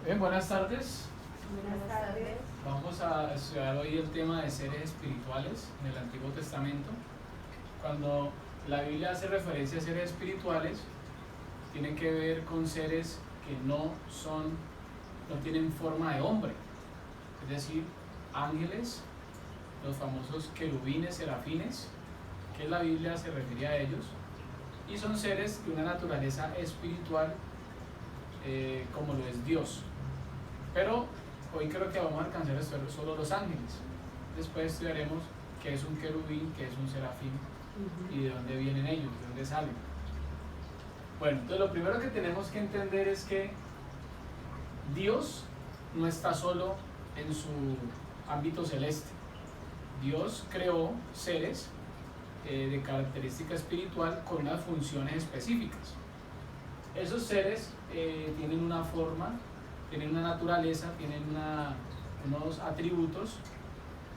Bien, buenas tardes. Buenas tardes. Vamos a estudiar hoy el tema de seres espirituales en el Antiguo Testamento. Cuando la Biblia hace referencia a seres espirituales, tiene que ver con seres que no tienen forma de hombre, es decir, ángeles, los famosos querubines, serafines, que la Biblia se refiere a ellos, y son seres de una naturaleza espiritual, como lo es Dios. Pero hoy creo que vamos a alcanzar a estudiar solo los ángeles. Después estudiaremos qué es un querubín, qué es un serafín y de dónde vienen ellos, de dónde salen. Bueno, entonces lo primero que tenemos que entender es que Dios no está solo en su ámbito celeste. Dios creó seres de característica espiritual con unas funciones específicas. Esos seres tienen una forma, tienen una naturaleza, tienen unos atributos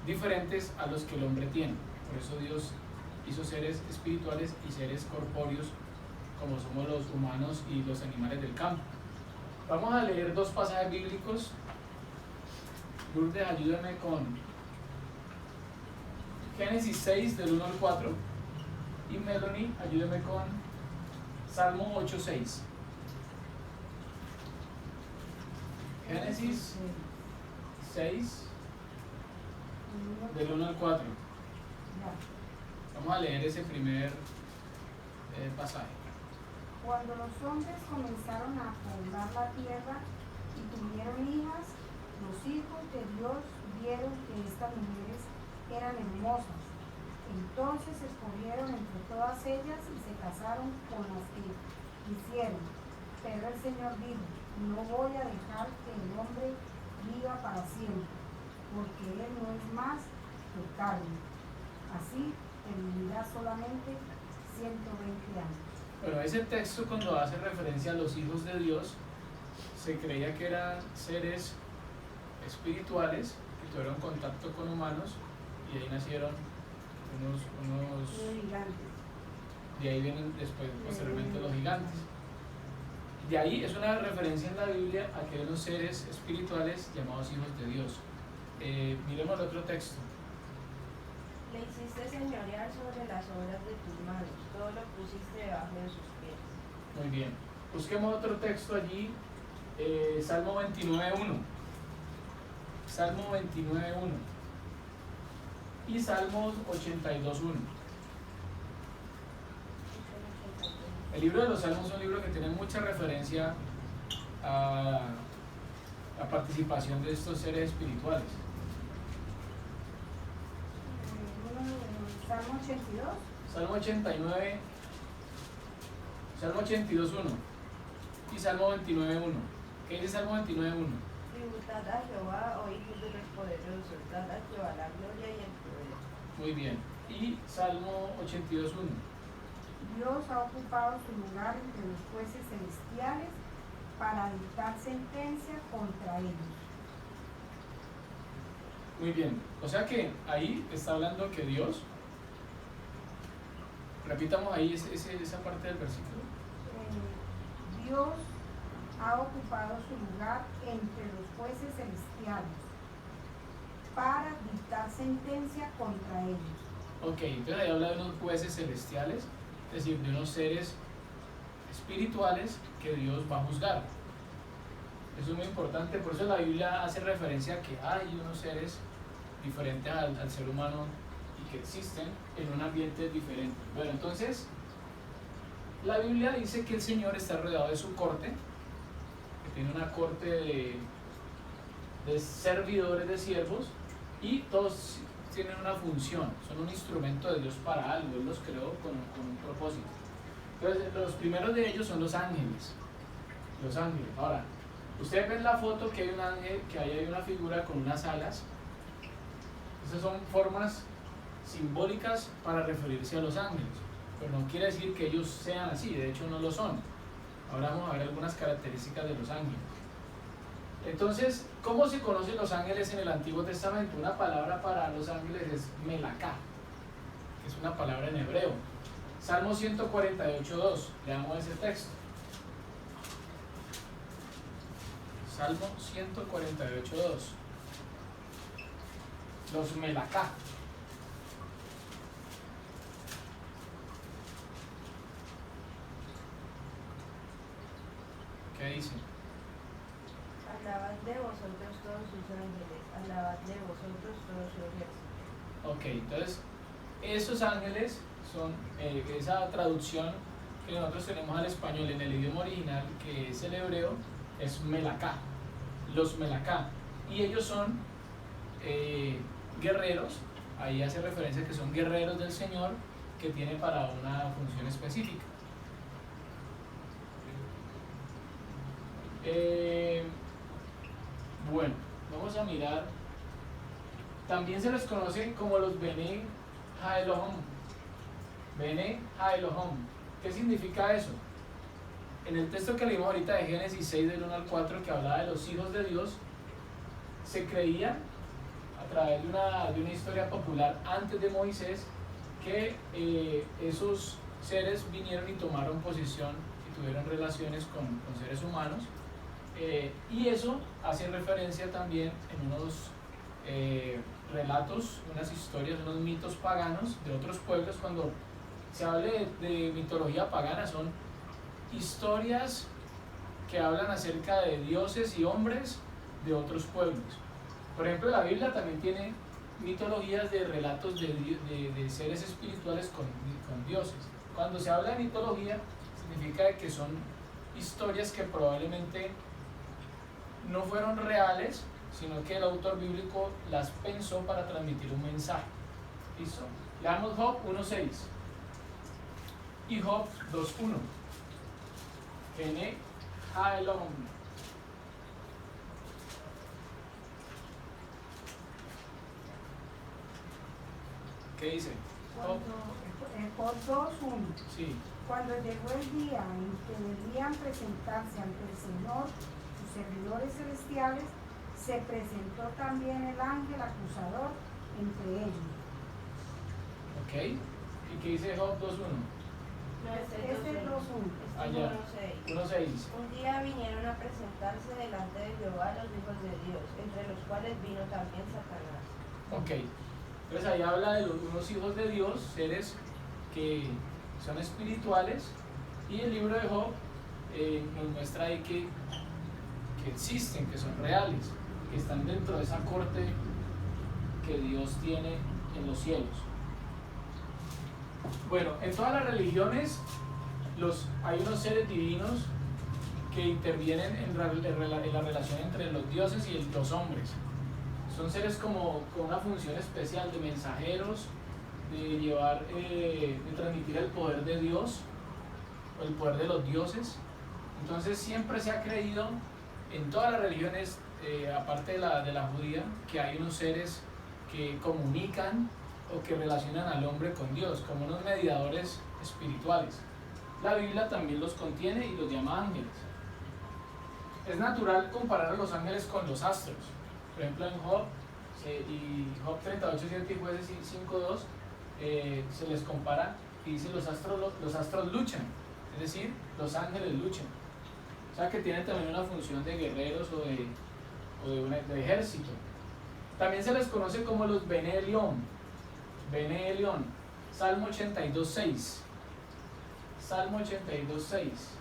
diferentes a los que el hombre tiene. Por eso Dios hizo seres espirituales y seres corpóreos, como somos los humanos y los animales del campo. Vamos a leer dos pasajes bíblicos. Lourdes, ayúdame con Génesis 6 del 1 al 4 y Melanie, ayúdame con Salmo 8:6. Génesis 6 del 1 al 4. Vamos a leer ese primer pasaje. Cuando los hombres comenzaron a poblar la tierra y tuvieron hijas, los hijos de Dios vieron que estas mujeres eran hermosas. Entonces escogieron entre todas ellas y se casaron con las que quisieron. Pero el Señor dijo: no voy a dejar que el hombre viva para siempre, porque él no es más que carne. Así que vivirá solamente 120 años. Bueno, ese texto, cuando hace referencia a los hijos de Dios, se creía que eran seres espirituales que tuvieron contacto con humanos y ahí nacieron unos gigantes. De ahí vienen después, posteriormente, los gigantes. De ahí es una referencia en la Biblia a que hay unos seres espirituales llamados hijos de Dios. Miremos el otro texto. Le hiciste señorear sobre las obras de tus manos, todo lo pusiste debajo de sus pies. Muy bien. Busquemos otro texto allí, Salmo 29:1. Salmo 29:1 y Salmos 82:1. El libro de los Salmos es un libro que tiene mucha referencia a la participación de estos seres espirituales. Salmo 82. Salmo 89, Salmo 82:1 y Salmo 29:1. ¿Qué dice Salmo 29:1? Tributad a Jehová, oh hijos de los poderosos, dad a Jehová la gloria y el poder. Muy bien. Y Salmo 82:1. Dios ha ocupado su lugar entre los jueces celestiales para dictar sentencia contra ellos. Muy bien. O sea que ahí está hablando que Dios, repitamos ahí esa parte del versículo. Dios ha ocupado su lugar entre los jueces celestiales para dictar sentencia contra ellos. Ok, entonces ahí habla de unos jueces celestiales, es decir, de unos seres espirituales que Dios va a juzgar. Eso es muy importante, por eso la Biblia hace referencia a que hay unos seres diferentes al ser humano y que existen en un ambiente diferente. Bueno, entonces, la Biblia dice que el Señor está rodeado de su corte, que tiene una corte de servidores, de siervos, y todos tienen una función, son un instrumento de Dios para algo, Él los creó con un propósito. Entonces, los primeros de ellos son los ángeles. Los ángeles. Ahora, ustedes ven la foto que hay un ángel, que ahí hay una figura con unas alas. Esas son formas simbólicas para referirse a los ángeles, pero no quiere decir que ellos sean así, de hecho no lo son. Ahora vamos a ver algunas características de los ángeles. Entonces, ¿cómo se conocen los ángeles en el Antiguo Testamento? Una palabra para los ángeles es melaká, que es una palabra en hebreo. Salmo 148:2, leamos ese texto. Salmo 148:2. Los Melacá. ¿Qué dice? Alabad de vosotros todos sus ángeles, alabad de vosotros todos su ejército. Ok, entonces esos ángeles son esa traducción que nosotros tenemos al español en el idioma original, que es el hebreo, es Melacá, los Melacá, y ellos son guerreros. Ahí hace referencia que son guerreros del Señor que tiene para una función específica. Bueno, vamos a mirar. También se les conoce como los Bene Haelohom. Bene Haelohom. ¿Qué significa eso? En el texto que leímos ahorita de Génesis 6 del 1 al 4, que hablaba de los hijos de Dios, se creía a través de una historia popular antes de Moisés que esos seres vinieron y tomaron posesión y tuvieron relaciones con seres humanos, y eso hace referencia también en unos relatos, unas historias, unos mitos paganos de otros pueblos. Cuando se habla de mitología pagana, son historias que hablan acerca de dioses y hombres de otros pueblos. Por ejemplo, la Biblia también tiene mitologías de relatos de seres espirituales con dioses. Cuando se habla de mitología, significa que son historias que probablemente no fueron reales, sino que el autor bíblico las pensó para transmitir un mensaje. ¿Listo? Leamos Job 1:6 y Job 2:1. Bene Haelohom. ¿Qué dice? Job. Job 2:1. Sí. Cuando llegó el día en que debían presentarse ante el Señor sus servidores celestiales, se presentó también el ángel acusador entre ellos. Ok. ¿Y qué dice Job 2:1? No, Este es 2:1. Allá. 1:6. Un día vinieron a presentarse delante de Jehová los hijos de Dios, entre los cuales vino también Satanás. Ok. Entonces ahí habla de unos hijos de Dios, seres que son espirituales, y el libro de Job nos muestra ahí que existen, que son reales, que están dentro de esa corte que Dios tiene en los cielos. Bueno, en todas las religiones hay unos seres divinos que intervienen en la relación entre los dioses y los hombres. Son seres con una función especial de mensajeros, de llevar, de transmitir el poder de Dios, o el poder de los dioses. Entonces siempre se ha creído en todas las religiones, aparte de la judía, que hay unos seres que comunican o que relacionan al hombre con Dios, como unos mediadores espirituales. La Biblia también los contiene y los llama ángeles. Es natural comparar a los ángeles con los astros. Por ejemplo, en Job, y Job 38:7 y Jueces 5:2, se les compara y dice los astros luchan, es decir, los ángeles luchan. O sea que tienen también una función de guerreros o de ejército. También se les conoce como los Bene Elión. Bene Elión. Salmo 82:6. Salmo 82:6.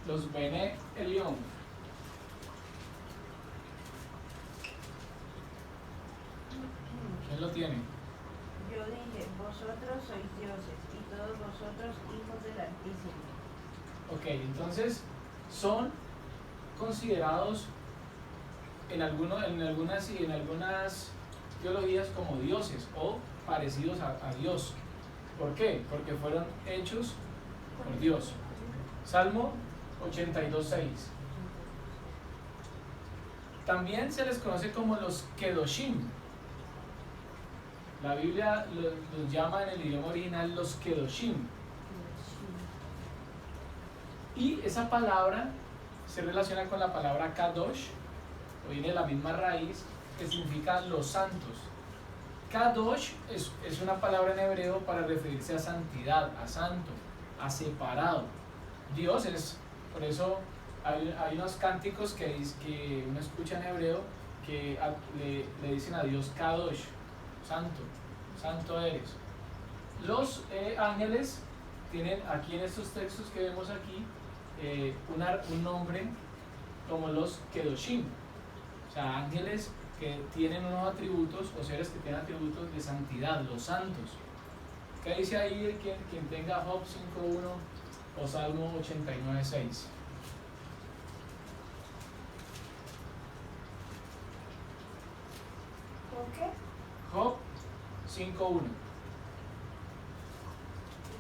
Los Bene Elión. ¿Quién lo tiene? Yo dije, vosotros sois dioses, y todos vosotros hijos del Altísimo. Ok, entonces son considerados en algunas teologías como dioses o parecidos a Dios. ¿Por qué? Porque fueron hechos por Dios. Salmo 82:6. También se les conoce como los Kedoshim. La Biblia los llama en el idioma original los Kedoshim. Y esa palabra se relaciona con la palabra Kadosh, o viene de la misma raíz, que significa los santos. Kadosh es una palabra en hebreo para referirse a santidad, a santo, a separado. Dios es, por eso hay unos cánticos que uno escucha en hebreo que le dicen a Dios Kadosh, santo, santo eres. Los ángeles tienen aquí en estos textos que vemos aquí un nombre como los Kedoshim, o sea, ángeles que tienen unos atributos o seres que tienen atributos de santidad, los santos. ¿Qué dice ahí quien tenga Job 5.1 o Salmo 89.6? ¿Por qué? Job 5.1.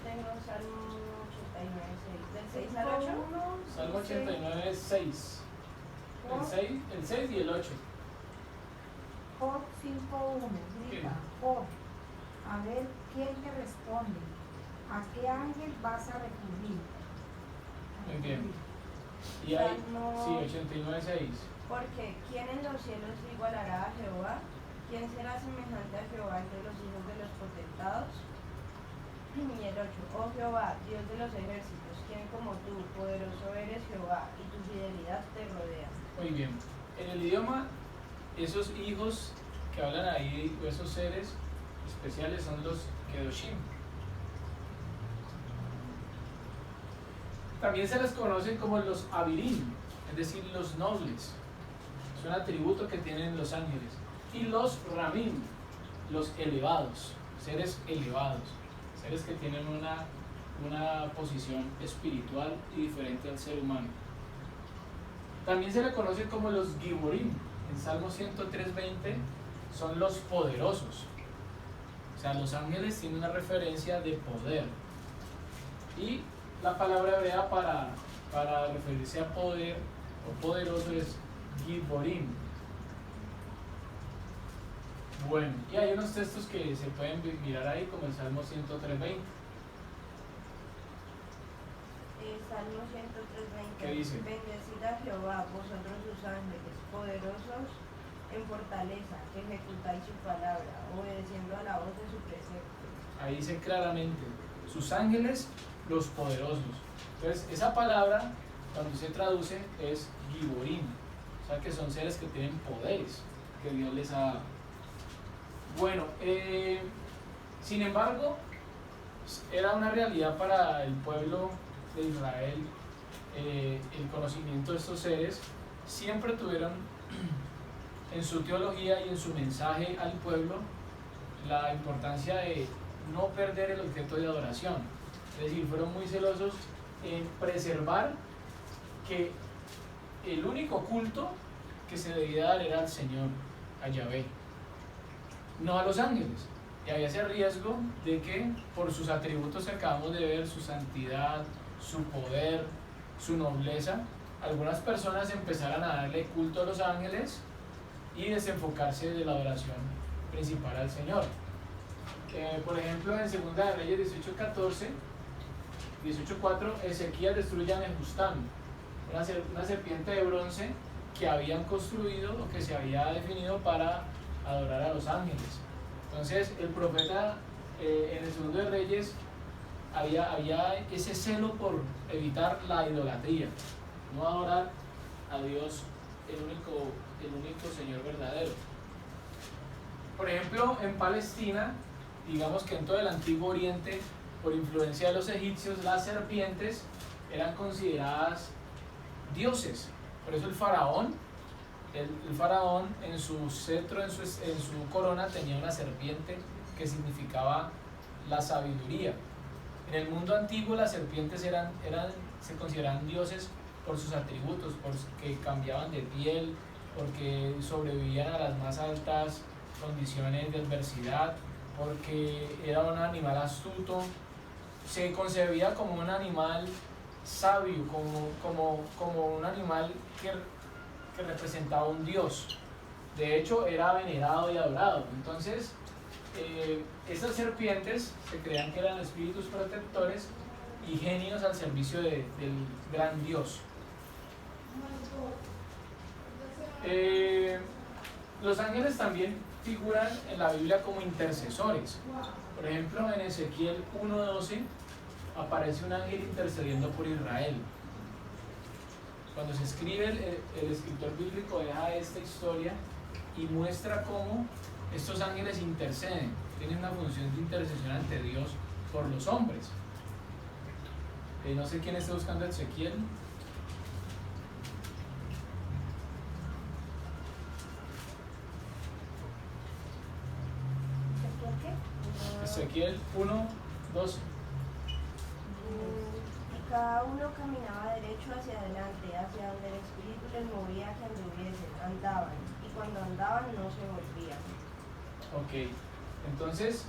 Tengo Salmo 89.6. ¿Del 6 al 8? Salmo 89.6. El 6 y el 8. Job 5.1, grita, Job, a ver quién te responde, ¿a qué ángel vas a recurrir? Muy bien. Y ahí, Salmo- sí, 89.6. Porque ¿quién en los cielos igualará a Jehová? ¿Quién será semejante a Jehová entre los hijos de los potentados? Y el 8. Oh Jehová, Dios de los ejércitos, ¿quién como tú? Poderoso eres Jehová, y tu fidelidad te rodea. Muy bien. En el idioma, esos hijos que hablan ahí, o esos seres especiales, son los Kedoshim. También se les conocen como los Avirim, es decir, los nobles. Es un atributo que tienen los ángeles. Y los Ramim, los elevados, seres elevados, seres que tienen una posición espiritual y diferente al ser humano. También se le conoce como los Giborim. En Salmo 103.20 son los poderosos. O sea, los ángeles tienen una referencia de poder. Y la palabra hebrea para referirse a poder o poderoso es Giborim. Bueno, y hay unos textos que se pueden mirar ahí, como el Salmo 103.20. Salmo 103.20. ¿Qué dice? Bendecid a Jehová, vosotros sus ángeles, poderosos en fortaleza, que ejecutáis su palabra, obedeciendo a la voz de su precepto. Ahí dice claramente, sus ángeles, los poderosos. Entonces, esa palabra, cuando se traduce, es Giborim. O sea, que son seres que tienen poderes que Dios les ha dado. Bueno, sin embargo, era una realidad para el pueblo de Israel el conocimiento de estos seres. Siempre tuvieron en su teología y en su mensaje al pueblo la importancia de no perder el objeto de adoración. Es decir, fueron muy celosos en preservar que el único culto que se debía dar era al Señor, a Yahvé, no a los ángeles. Y había ese riesgo de que por sus atributos que acabamos de ver, su santidad, su poder, su nobleza, algunas personas empezaran a darle culto a los ángeles y desenfocarse de la adoración principal al Señor. Por ejemplo, en 2 de Reyes 18.4, Ezequías destruye a Nehustán, una serpiente de bronce que habían construido o que se había definido para adorar a los ángeles. Entonces el profeta en el 2 de Reyes había ese celo por evitar la idolatría, no adorar a Dios, el único Señor verdadero. Por ejemplo, en Palestina, digamos que en todo el Antiguo Oriente, por influencia de los egipcios, las serpientes eran consideradas dioses. Por eso el faraón en su cetro, en su corona, tenía una serpiente que significaba la sabiduría. En el mundo antiguo las serpientes se consideraban dioses por sus atributos, porque cambiaban de piel, porque sobrevivían a las más altas condiciones de adversidad, porque era un animal astuto, se concebía como un animal sabio, como un animal que representaba un dios. De hecho, era venerado y adorado. Entonces, estas serpientes se creían que eran espíritus protectores y genios al servicio del gran Dios. Los ángeles también figuran en la Biblia como intercesores. Por ejemplo, en Ezequiel 1:12 aparece un ángel intercediendo por Israel. Cuando se escribe, el escritor bíblico deja esta historia y muestra cómo estos ángeles interceden, tienen una función de intercesión ante Dios por los hombres. No sé quién está buscando Ezequiel. Ezequiel 1:12. Y cada uno caminaba derecho hacia adelante, hacia donde el Espíritu les movía que anduviesen, andaban, y cuando andaban no se volvían. Ok, entonces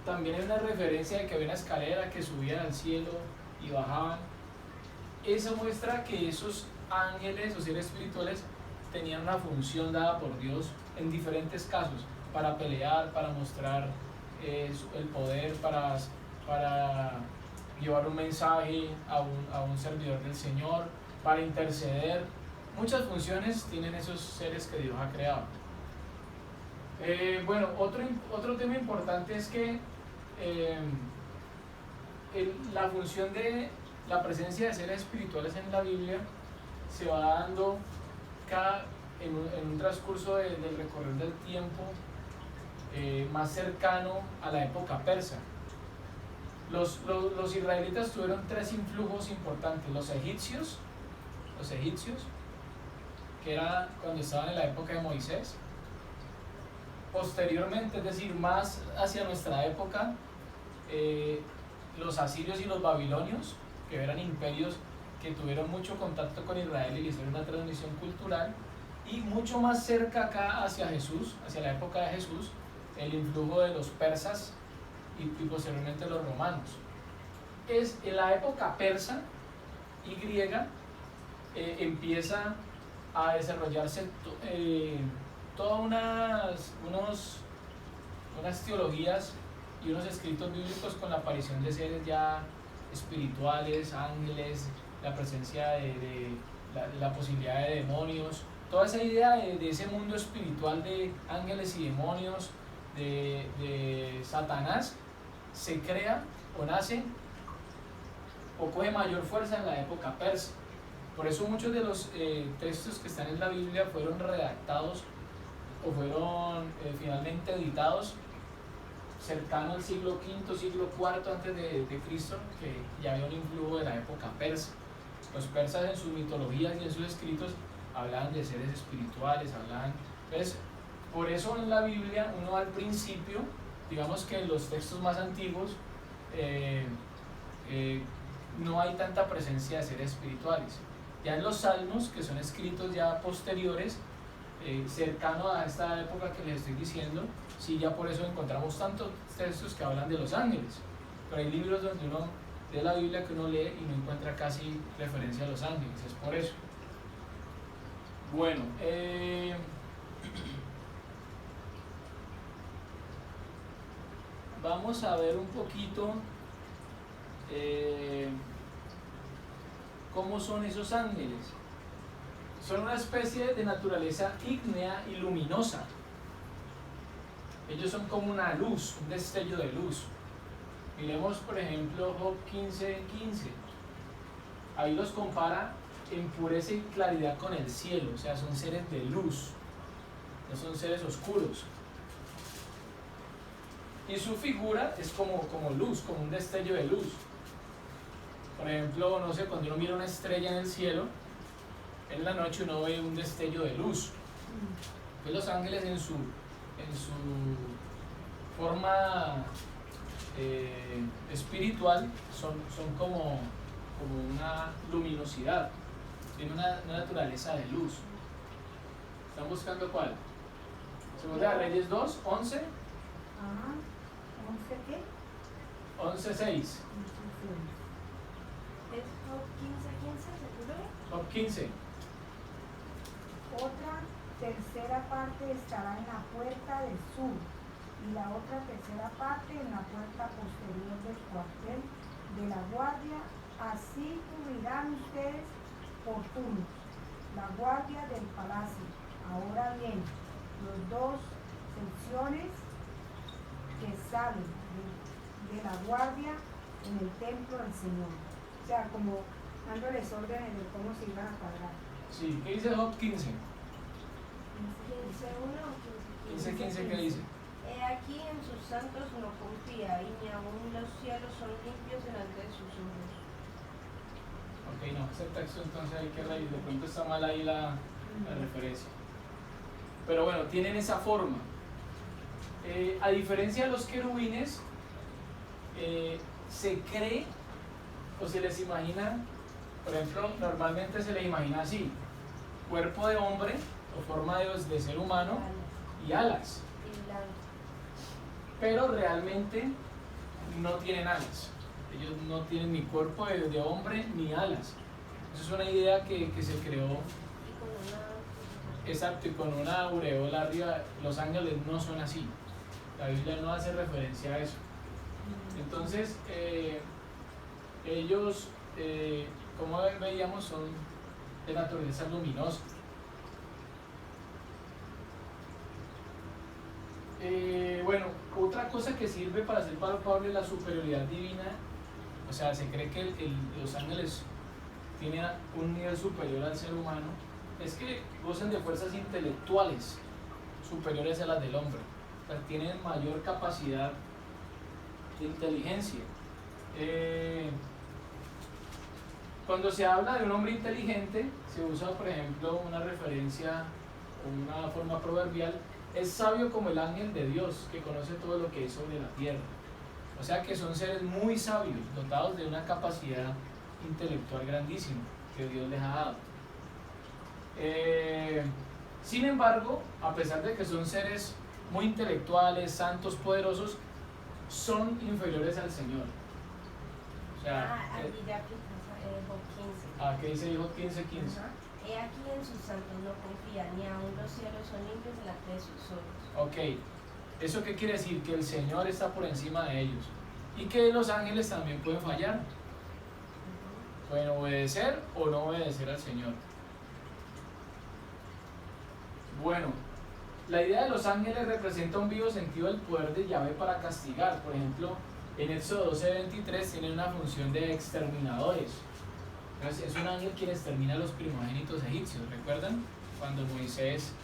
también hay una referencia de que había una escalera que subían al cielo y bajaban. Eso muestra que esos ángeles o seres espirituales tenían una función dada por Dios en diferentes casos, para pelear, para mostrar el poder, para llevar un mensaje a un servidor del Señor, para interceder. Muchas funciones tienen esos seres que Dios ha creado. Bueno, otro tema importante es que la función de la presencia de seres espirituales en la Biblia se va dando en un transcurso del recorrer del tiempo más cercano a la época persa. Los israelitas tuvieron tres influjos importantes: los egipcios, que era cuando estaban en la época de Moisés. Posteriormente, es decir, más hacia nuestra época, los asirios y los babilonios, que eran imperios que tuvieron mucho contacto con Israel y le hicieron una transmisión cultural. Y mucho más cerca acá hacia Jesús, hacia la época de Jesús, el influjo de los persas y posteriormente los romanos. Es en la época persa y griega empieza a desarrollarse todas unas teologías y unos escritos bíblicos con la aparición de seres ya espirituales, ángeles, la presencia de la posibilidad de demonios. Toda esa idea de ese mundo espiritual de ángeles y demonios, de Satanás, se crea o nace o coge mayor fuerza en la época persa. Por eso muchos de los textos que están en la Biblia fueron redactados o fueron finalmente editados cercano al siglo V, siglo IV antes de Cristo, que ya había un influjo de la época persa. Los persas en sus mitologías y en sus escritos hablaban de seres espirituales, entonces, por eso en la Biblia uno al principio, digamos que en los textos más antiguos no hay tanta presencia de seres espirituales. Ya en los salmos, que son escritos ya posteriores, cercano a esta época que les estoy diciendo, sí, ya por eso encontramos tantos textos que hablan de los ángeles, pero hay libros donde uno de la Biblia que uno lee y no encuentra casi referencia a los ángeles, es por eso. Bueno, vamos a ver un poquito cómo son esos ángeles. Son una especie de naturaleza ígnea y luminosa. Ellos son como una luz, un destello de luz. Miremos por ejemplo Job 15:15. Ahí los compara en pureza y claridad con el cielo, o sea, son seres de luz, no son seres oscuros. Y su figura es como luz, como un destello de luz. Por ejemplo, no sé, cuando uno mira una estrella en el cielo, en la noche uno ve un destello de luz. Pues los ángeles en su forma espiritual son como una luminosidad, tienen una naturaleza de luz. ¿Están buscando cuál? Segunda de Reyes 2, 11. Ajá. ¿11 qué? 11:6. ¿Es Job 15:15, seguro? Job 15. Otra tercera parte estará en la puerta del sur y la otra tercera parte en la puerta posterior del cuartel de la guardia. Así cubrirán ustedes por turnos la guardia del palacio. Ahora bien, los dos secciones que salen de la guardia en el templo del Señor. O sea, como dándoles órdenes de cómo se iban a cuadrar. Sí, ¿qué dice Job 15? 15:1 o 15, 15, ¿qué dice? He aquí en sus santos no confía, y ni aun los cielos son limpios delante de sus ojos. Ok, no, ese texto entonces hay que reír, de pronto está mal ahí la referencia. Pero bueno, tienen esa forma. A diferencia de los querubines, se cree o se les imagina, por ejemplo, normalmente se les imagina así: cuerpo de hombre o forma de ser humano y alas. Y blanco. Pero realmente no tienen alas. Ellos no tienen ni cuerpo de hombre ni alas. Eso es una idea que se creó. Y con una... Exacto, y con una aureola arriba. Los ángeles no son así. La Biblia no hace referencia a eso. Entonces, ellos, como veíamos, son de naturaleza luminosa. Bueno, otra cosa que sirve para hacer palpable la superioridad divina, o sea, se cree que los ángeles tienen un nivel superior al ser humano, es que gozan de fuerzas intelectuales superiores a las del hombre, o sea, tienen mayor capacidad de inteligencia. Cuando se habla de un hombre inteligente, se usa, por ejemplo, una referencia o una forma proverbial: es sabio como el ángel de Dios, que conoce todo lo que es sobre la tierra. O sea que son seres muy sabios, dotados de una capacidad intelectual grandísima que Dios les ha dado. Sin embargo, a pesar de que son seres muy intelectuales, santos, poderosos, son inferiores al Señor. O sea, aquí ya Job 15. ¿qué dice Job 15:15? He aquí en sus santos no confía, ni aun los cielos son limpios delante de sus ojos. Ok, ¿eso qué quiere decir? Que el Señor está por encima de ellos y que los ángeles también pueden fallar, pueden obedecer o no obedecer al Señor. Bueno, la idea de los ángeles representa un vivo sentido del poder de Yahvé para castigar. Por ejemplo, en Éxodo 12:23 tienen una función de exterminadores. Entonces, es un ángel quien extermina a los primogénitos egipcios. ¿Recuerdan? Cuando Moisés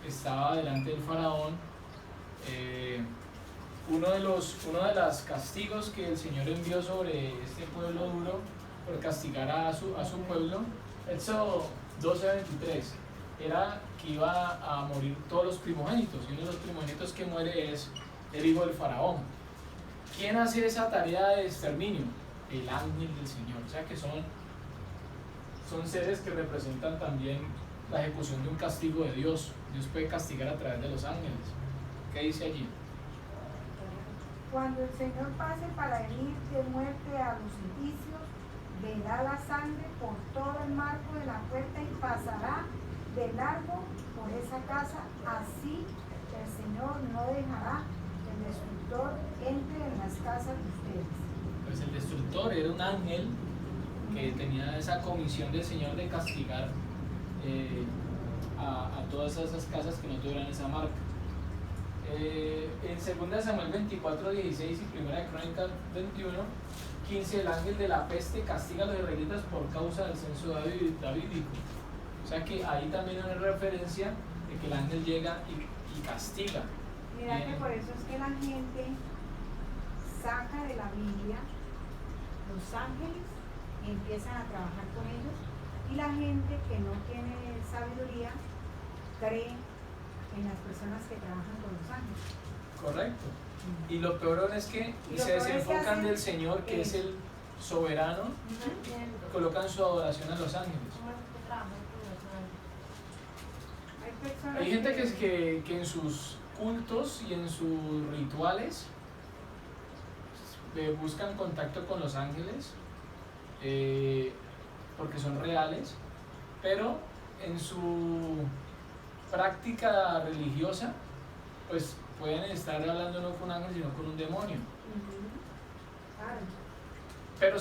estaba delante del faraón, uno de los castigos que el Señor envió sobre este pueblo duro por castigar a su pueblo, Éxodo 12:23, era que iba a morir todos los primogénitos, y uno de los primogénitos que muere es el hijo del faraón. ¿Quién hace esa tarea de exterminio? El ángel del Señor. O sea que son seres que representan también la ejecución de un castigo de Dios. Dios puede castigar a través de los ángeles. ¿Qué dice allí? Cuando el Señor pase para herir de muerte a los impicios, verá la sangre por todo el marco de la puerta y pasará de largo por esa casa. Así el Señor no dejará que el destructor entre en las casas de ustedes. Pues el destructor era un ángel que tenía esa comisión del Señor de castigar a todas esas casas que no tuvieran esa marca. En 2 Samuel 24:16 y 1 Crónicas 21:15, el ángel de la peste castiga a los israelitas por causa del censo davídico. O sea que ahí también hay una referencia de que el ángel llega y castiga. Mira que por eso es que la gente saca de la Biblia los ángeles y empiezan a trabajar con ellos, y la gente que no tiene sabiduría cree en las personas que trabajan con los ángeles. Correcto. Y lo peor es que se desenfocan del Señor, que es el soberano, y colocan su adoración a los ángeles. ¿Cómo es que trabajan con los ángeles? Hay Hay gente que en sus cultos y en sus rituales buscan contacto con los ángeles porque son reales, pero en su práctica religiosa pues pueden estar hablando no con un ángel sino con un demonio. Claro. Pero